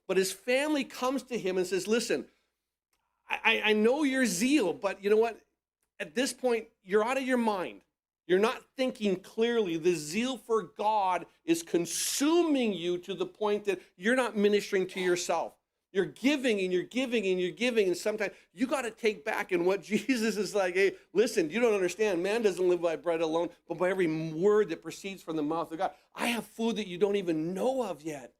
But his family comes to him and says, listen, I know you're zeal, but you know what? At this point, you're out of your mind. You're not thinking clearly. The zeal for God is consuming you to the point that you're not ministering to yourself. You're giving and you're giving and you're giving, and sometimes you got to take back. And what Jesus is like, hey, listen, you don't understand. Man doesn't live by bread alone, but by every word that proceeds from the mouth of God. I have food that you don't even know of yet.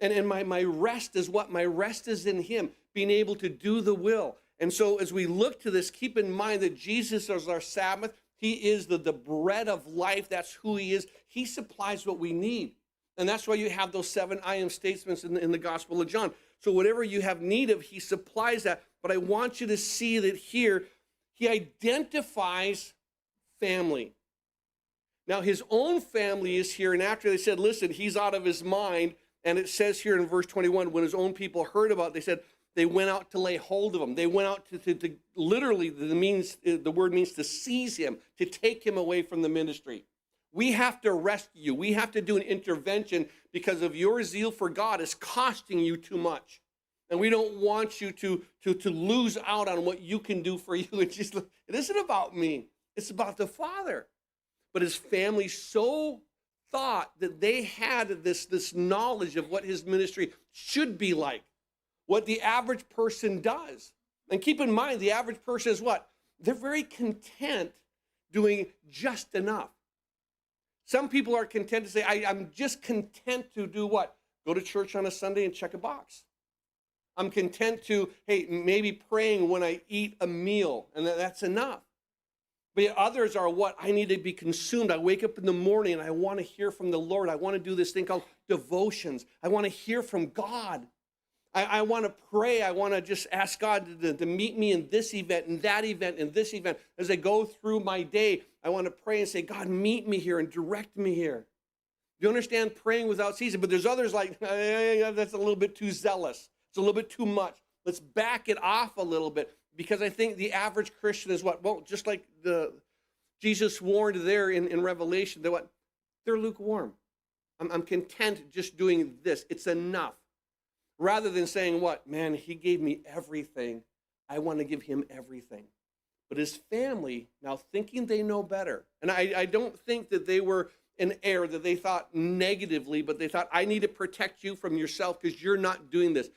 And my rest is what? My rest is in him, being able to do the will. And so as we look to this, keep in mind that Jesus is our Sabbath. He is the bread of life. That's who he is. He supplies what we need. And that's why you have those 7 I am statements in the Gospel of John. So whatever you have need of, he supplies that. But I want you to see that here, he identifies family. Now, his own family is here. And after they said, listen, he's out of his mind. And it says here in verse 21, when his own people heard about it, they said they went out to lay hold of him. They went out to literally, the word means to seize him, to take him away from the ministry. We have to rescue you. We have to do an intervention because of your zeal for God is costing you too much. And we don't want you to lose out on what you can do for you. It isn't about me. It's about the Father. But his family so thought that they had this knowledge of what his ministry should be like, what the average person does. And keep in mind, the average person is what? They're very content doing just enough. Some people are content to say, I'm just content to do what? Go to church on a Sunday and check a box. I'm content to, hey, maybe praying when I eat a meal, and that's enough. But others are what? I need to be consumed. I wake up in the morning and I want to hear from the Lord. I want to do this thing called devotions. I want to hear from God. I want to pray. I want to just ask God to meet me in this event, and that event, and this event. As I go through my day, I want to pray and say, God, meet me here and direct me here. You understand praying without ceasing? But there's others like, that's a little bit too zealous. It's a little bit too much. Let's back it off a little bit. Because I think the average Christian is what? Well, just like Jesus warned there in Revelation, that what? They're lukewarm. I'm content just doing this. It's enough. Rather than saying what? Man, he gave me everything. I want to give him everything. But his family, now thinking they know better, and I don't think that they were in error, that they thought negatively, but they thought, I need to protect you from yourself because you're not doing this.